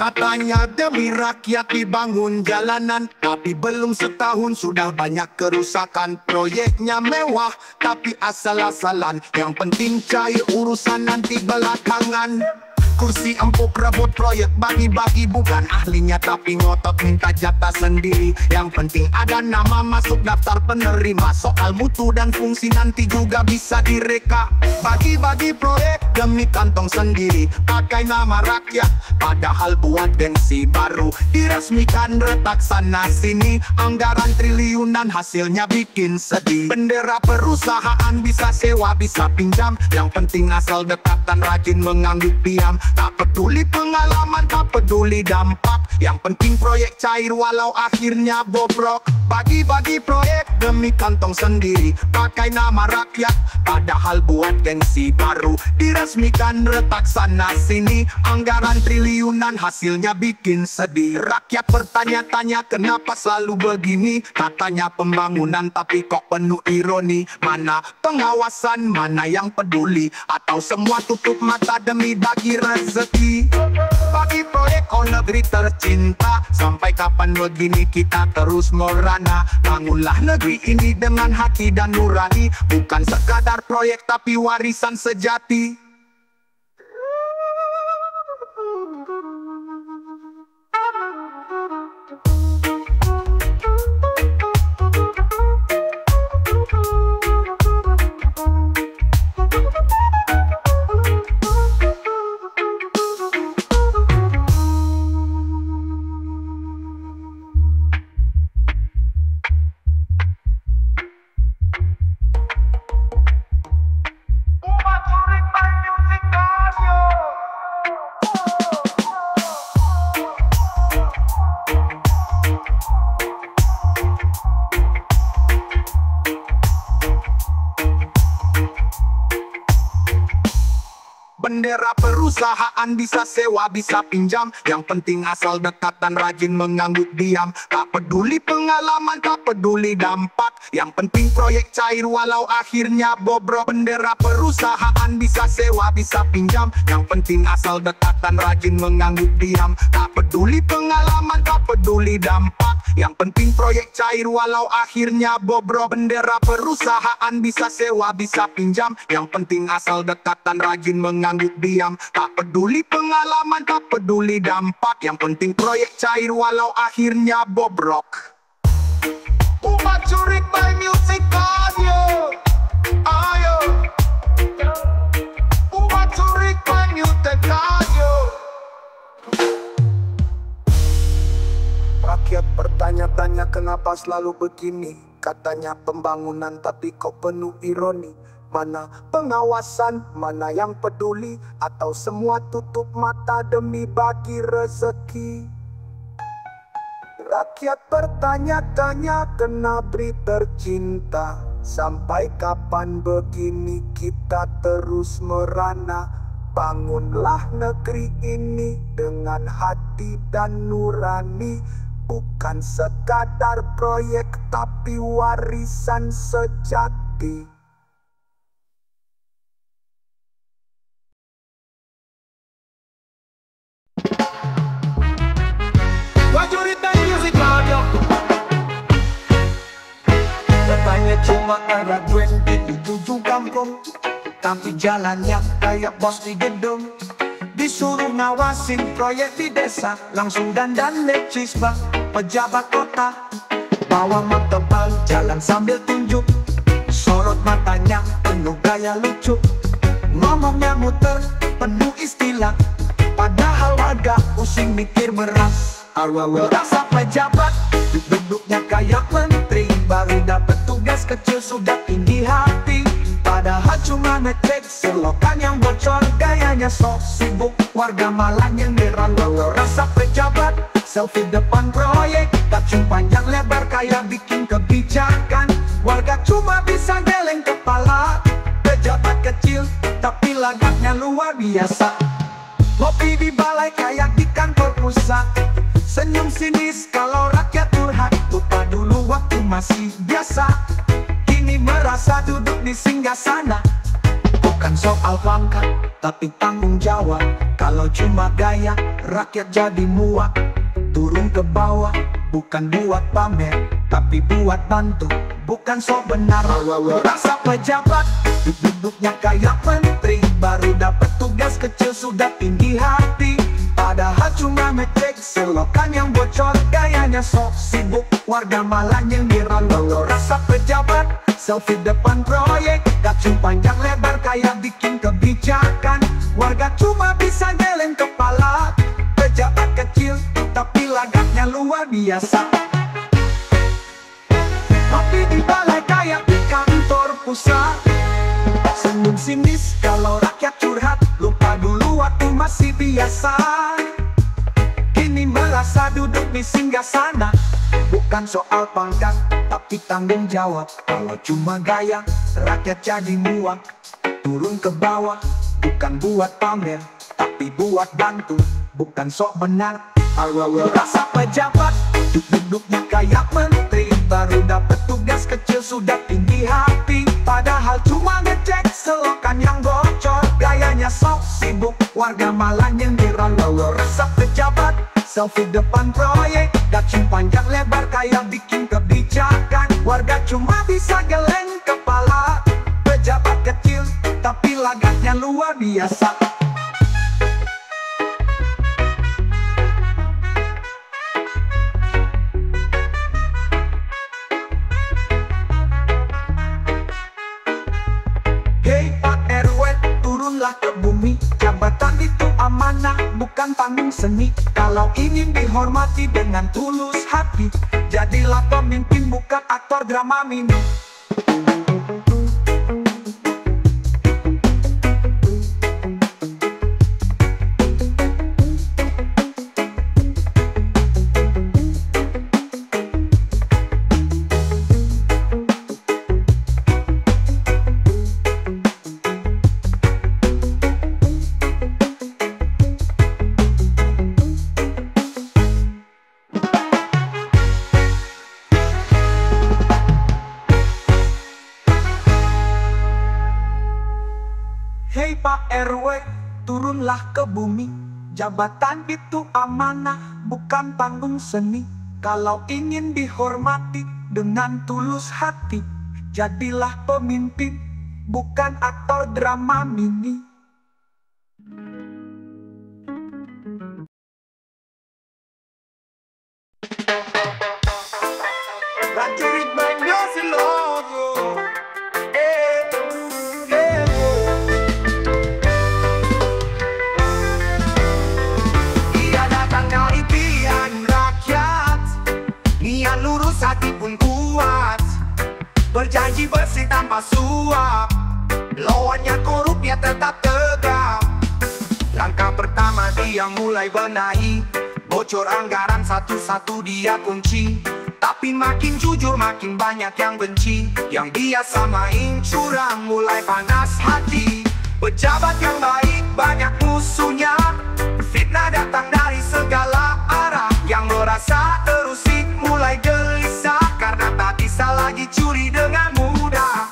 Katanya demi rakyat dibangun jalanan, tapi belum setahun sudah banyak kerusakan. Proyeknya mewah tapi asal-asalan, yang penting cair urusan nanti belakangan. Kursi empuk rebut proyek bagi-bagi, bukan ahlinya tapi ngotot minta jatah sendiri. Yang penting ada nama masuk daftar penerima, soal mutu dan fungsi nanti juga bisa direka. Bagi-bagi proyek demi kantong sendiri, pakai nama rakyat padahal buat gengsi baru. Diresmikan retak sana sini, anggaran triliunan hasilnya bikin sedih. Bendera perusahaan bisa sewa bisa pinjam, yang penting asal dekat dan rajin mengangguk diam. Tak peduli pengalaman, tak peduli dampak, yang penting proyek cair walau akhirnya bobrok. Bagi-bagi proyek demi kantong sendiri, pakai nama rakyat padahal buat gengsi baru. Diresmikan retak sana sini, anggaran triliunan hasilnya bikin sedih. Rakyat bertanya-tanya kenapa selalu begini, katanya pembangunan tapi kok penuh ironi. Mana pengawasan, mana yang peduli, atau semua tutup mata demi bagi rezeki. Bagi proyek oh negeri tercinta, sampai kapan begini kita terus merana? Bangunlah negeri ini dengan hati dan nurani, bukan sekadar proyek tapi warisan sejati. Bendera perusahaan bisa sewa, bisa pinjam, yang penting asal dekat dan rajin mengangguk diam. Tak peduli pengalaman, tak peduli dampak, yang penting proyek cair walau akhirnya bobrok. Bendera perusahaan bisa sewa, bisa pinjam, yang penting asal dekat dan rajin mengangguk diam. Tak peduli pengalaman, tak peduli dampak, yang penting proyek cair walau akhirnya bobrok. Bendera perusahaan bisa sewa, bisa pinjam, yang penting asal dekat dan rajin mengangguk diam. Tak peduli pengalaman, tak peduli dampak, yang penting proyek cair walau akhirnya bobrok. Umat Curik by Music Audio. Ayo Umat Curik by Music Audio. Rakyat bertanya-tanya kenapa selalu begini, katanya pembangunan tapi kok penuh ironi. Mana pengawasan, mana yang peduli, atau semua tutup mata demi bagi rezeki. Rakyat bertanya-tanya kena beri tercinta, sampai kapan begini kita terus merana? Bangunlah negeri ini dengan hati dan nurani, bukan sekadar proyek tapi warisan sejati. Katanya cuma ada 27 kampung, tapi jalannya kayak bos di gedung. Disuruh ngawasin proyek di desa, langsung dandan lecis bang pejabat kota. Bawa mat tebal jalan sambil tunjuk, sorot matanya penuh gaya lucu. Ngomongnya muter penuh istilah, padahal warga pusing mikir beras. Awal rasa pejabat, duduknya kayak menteri, baru dapat tugas kecil sudah tinggi hati. Padahal cuma ngecek selokan yang bocor, gayanya sok sibuk, warga malah nyenderan. Walau rasa pejabat, selfie depan proyek, kacung panjang lebar kayak bikin kebijakan. Warga cuma bisa geleng kepala, pejabat kecil tapi lagaknya luar biasa. Ngopi di balai kayak di kantor pusat, senyum sinis kalau rakyat curhat. Lupa dulu waktu masih biasa, kini merasa duduk di singgah sana. Bukan soal pangkat, tapi tanggung jawab. Kalau cuma gaya, rakyat jadi muak. Turun ke bawah, bukan buat pamer, tapi buat bantu, bukan sok benar. Rasa pejabat, duduknya kayak menteri, baru dapat tugas kecil sudah tinggi hati. Padahal cuma ngecek selokan yang bocor, gayanya sok sibuk, warga malah nyindir. Rasa pejabat, selfie depan proyek, gacung panjang lebar kayak bikin kebijakan. Warga cuma bisa geleng kepala. Pejabat kecil, tapi lagaknya luar biasa. Tapi di balai kayak di kantor pusat, senyum sinis kalau rakyat curhat, lupa dulu waktu masih biasa. Kini merasa duduk di singgah sana, bukan soal pangkat, tapi tanggung jawab. Kalau cuma gaya, rakyat jadi muak. Turun ke bawah, bukan buat pamer, tapi buat bantu, bukan sok benar. Rasa pejabat, duduknya kayak menteri, baru dapat tugas kecil sudah tinggi hati. Padahal cuma ngecek selokan yang bocor, gayanya sok sibuk, warga malah nyindir. Rasa pejabat, selfie depan proyek, gacung panjang lebar kayak bikin kebijakan. Warga cuma bisa geleng kepala. Pejabat kecil, tapi lagaknya luar biasa. Hei Pak RW, turunlah ke bumi. Jabatan itu amanah, bukan panggung seni. Kalau ingin dihormati dengan tulus hati, jadilah pemimpin, bukan aktor drama mini. Hei Pak RW, turunlah ke bumi. Jabatan itu amanah, bukan panggung seni. Kalau ingin dihormati dengan tulus hati, jadilah pemimpin, bukan aktor drama mini. Prajurit banyak silogo. Hati pun kuat, berjanji bersih tanpa suap, lawannya korup dia tetap tegak. Langkah pertama dia mulai benahi, bocor anggaran satu-satu dia kunci. Tapi makin jujur makin banyak yang benci, yang biasa main curang mulai panas hati. Pejabat yang baik banyak musuhnya, fitnah datang dari segala arah. Yang merasa terusik mulai gelisah, karena tak bisa lagi curi dengan mudah.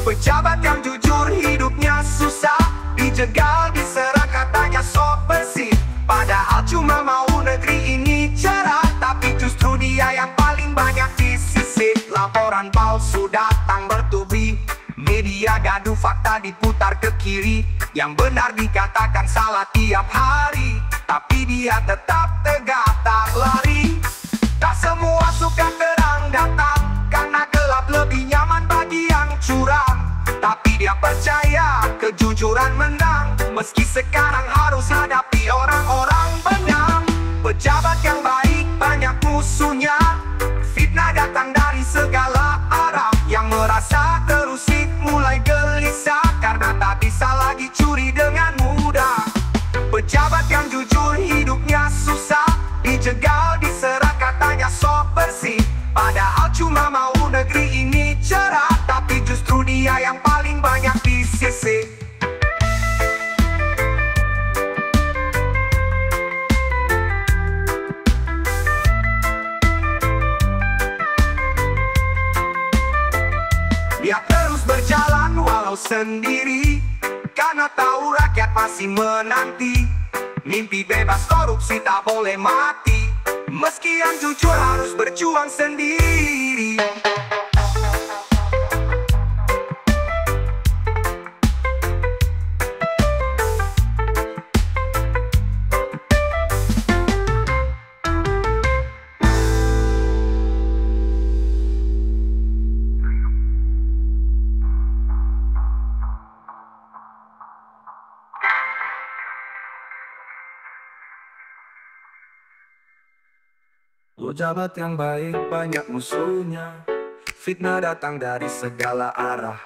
Pejabat yang jujur hidupnya susah, dijegal diserang katanya sok bersih. Padahal cuma mau negeri ini cerah, tapi justru dia yang paling banyak disisih. Laporan palsu datang bertubi, media gaduh fakta diputar ke kiri. Yang benar dikatakan salah tiap hari, tapi dia tetap tegak tak lari. Tak semua suka terang datang, karena gelap lebih nyaman bagi yang curang. Tapi dia percaya kejujuran menang, meski sekarang harus hadapi orang-orang benam. Pejabat yang baik banyak musuhnya, fitnah datang dari segala arah. Yang merasa terusik mulai gelisah, karena tak bisa lagi curi dengan mudah. Pejabat yang jujur hidupnya susah, dijegal diserang katanya sok bersih. Padahal cuma mau negeri ini cerah, tapi justru dia yang paling banyak disisih. Dia terus berjalan walau sendiri, Karena tahu rakyat masih menanti mimpi bebas korupsi tak boleh mati. Meski yang jujur harus berjuang sendiri. Pejabat yang baik banyak musuhnya. Fitnah datang dari segala arah.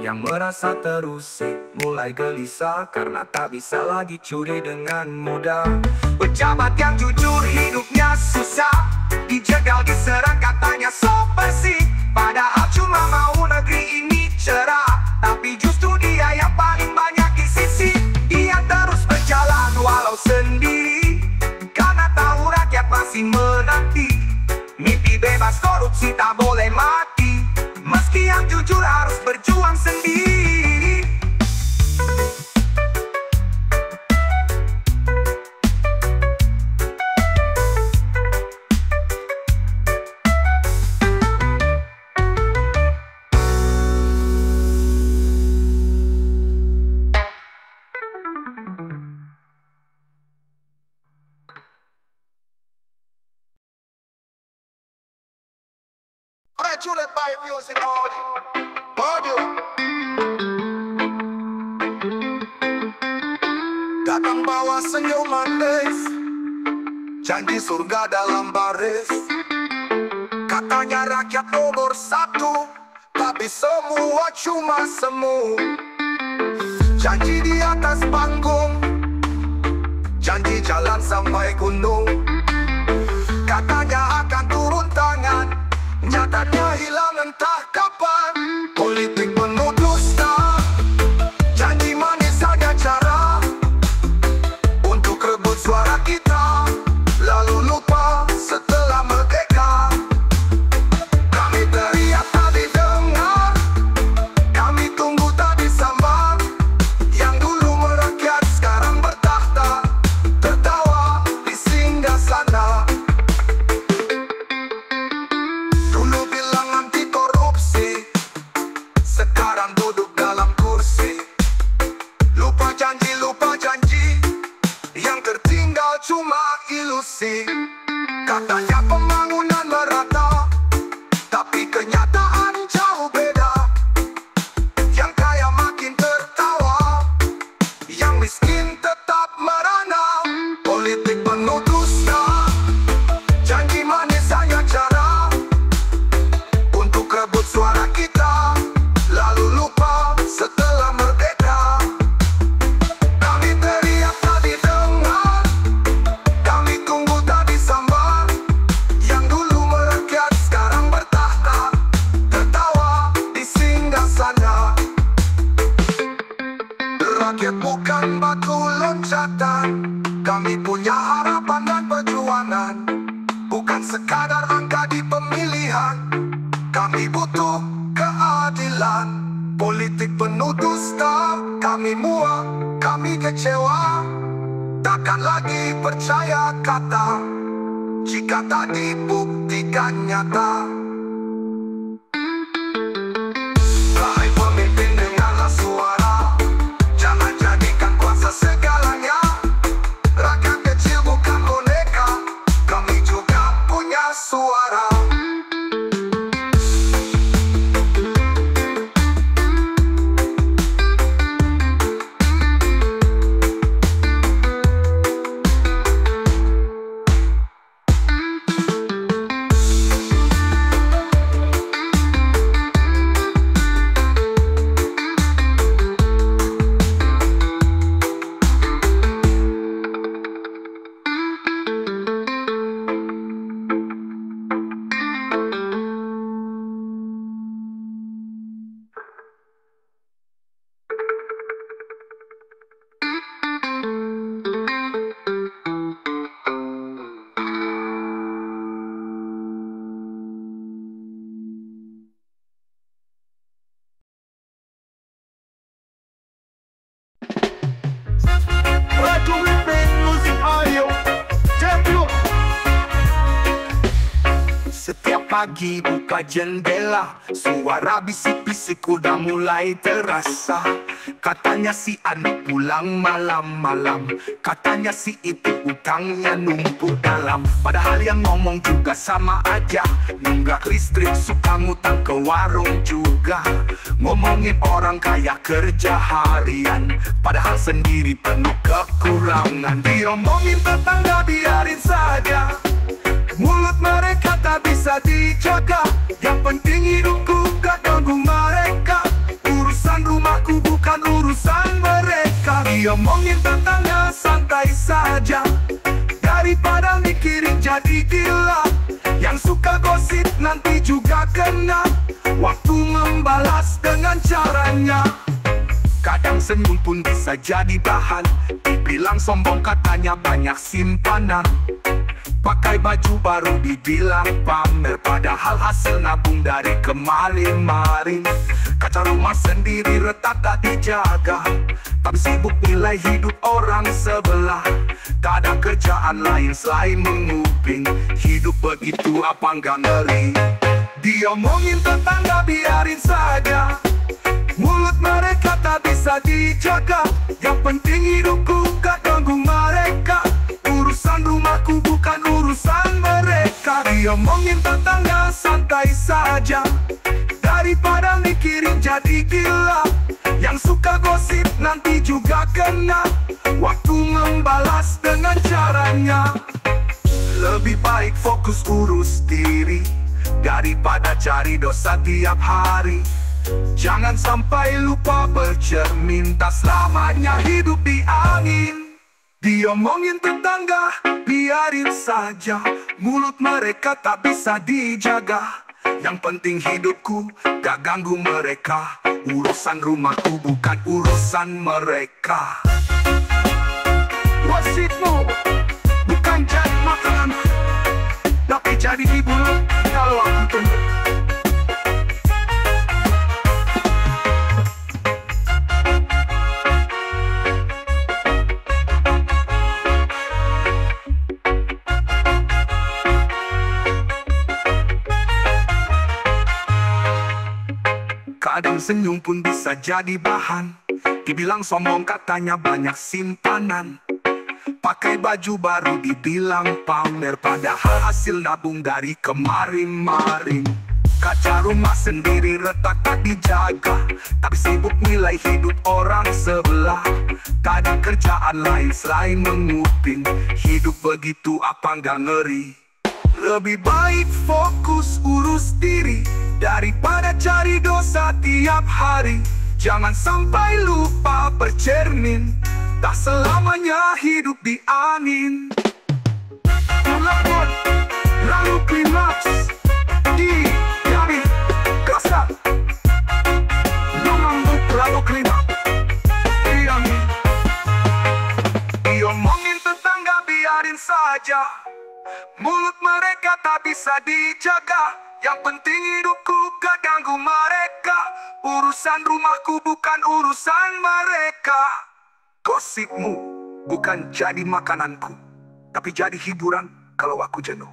Yang merasa terusik mulai gelisah karena tak bisa lagi curi dengan mudah. Pejabat yang jujur hidupnya susah, dijegal diserang katanya so bersih. Padahal cuma mau negeri ini cerah, tapi justru dia yang paling banyak disisi. Dia terus berjalan walau sendiri, karena tahu rakyat masih menanti mimpi bebas korupsi tak boleh mati. Meski yang jujur harus berjuang sendiri. Juliet by music audio. Datang bawa senyum manis, janji surga dalam baris. Katanya rakyat nomor satu, tapi semua cuma semu. Janji di atas panggung, janji jalan sampai gunung. Katanya akan turun tangan, nyatanya hilang entah kapan. Politik penuh dusta, janji manis hanya cara untuk rebut suara kita, lalu lupa setelah merdeka. Kami teriak tak didengar, kami tunggu tak disambar. Yang dulu merakyat sekarang bertahta, tertawa di singgah sana. Sekarang duduk dalam kursi, lupa janji, yang tertinggal cuma ilusi. Katanya pembangunan merata, tapi kenyataan jauh beda. Yang kaya makin tertawa, yang miskin tetap merana. Politik penuh dusta, janji manis hanya cara untuk rebut suara kita, lalu lupa setelah merdeka. Kami teriak tak didengar, kami tunggu tak disambar. Yang dulu merakyat sekarang bertahta, tertawa di singgah sana. Rakyat bukan batu loncatan, kami punya harapan dan perjuangan. Bukan sekadar angka di pemilihan, kami butuh keadilan. Politik penuh dusta, kami muak, kami kecewa. Takkan lagi percaya kata jika tak dibuktikan nyata. Hai pemimpin, dengarlah suara, jangan jadikan kuasa segalanya. Rakyat kecil bukan boneka, kami juga punya suara. pagi buka jendela, suara bisik-bisik udah mulai terasa. Katanya si anak pulang malam-malam, katanya si itu utangnya numpuk dalam. Padahal yang ngomong juga sama aja, nunggak listrik suka ngutang ke warung juga. Ngomongin orang kaya kerja harian, padahal sendiri penuh kekurangan. Diomongin tetangga biarin saja, mulut mereka tak bisa dijaga. Yang penting hidupku gak ganggu mereka, urusan rumahku bukan urusan mereka. Diomongin tetangga santai saja, daripada mikirin jadi gila. Yang suka gosip nanti juga kena, waktu membalas dengan caranya. Kadang senyum pun bisa jadi bahan, dibilang sombong katanya banyak simpanan. Pakai baju baru dibilang pamer, padahal hasil nabung dari kemarin-marin. Kaca rumah sendiri retak tak dijaga, tapi sibuk nilai hidup orang sebelah. Tak ada kerjaan lain selain menguping, hidup begitu apa enggak ngeri. Diomongin tetangga biarin saja, mulut mereka tak bisa dijaga. Yang penting hidupku gak ganggu mereka, urusan rumahku bukan urusan mereka. Diomongin tetangga santai saja, daripada mikirin jadi gila. Yang suka gosip nanti juga kena, waktu membalas dengan caranya. Lebih baik fokus urus diri, daripada cari dosa tiap hari. Jangan sampai lupa bercermin, tak selamanya hidup di angin. Diomongin tetangga, biarin saja, mulut mereka tak bisa dijaga. Yang penting hidupku, gak ganggu mereka, urusan rumahku bukan urusan mereka. Wasitmu bukan jadi makanan, tapi jadi hiburan kalau aku tunggu. Kadang senyum pun bisa jadi bahan, dibilang sombong katanya banyak simpanan. Pakai baju baru dibilang pamer, padahal hasil nabung dari kemarin-marin. Kaca rumah sendiri retak tak dijaga, tapi sibuk nilai hidup orang sebelah. Tak ada kerjaan lain selain menguping, hidup begitu apa enggak ngeri. Lebih baik fokus urus diri, daripada cari dosa tiap hari. Jangan sampai lupa bercermin, tak selamanya hidup di angin. Telepon, lalu klimaks, dijamin kasar. Mengangguk lalu klimaks, diangin. Diomongin tetangga biarin saja, mulut mereka tak bisa dijaga. Yang penting hidupku gak ganggu mereka, urusan rumahku bukan urusan mereka. Gosipmu bukan jadi makananku, tapi jadi hiburan kalau aku jenuh.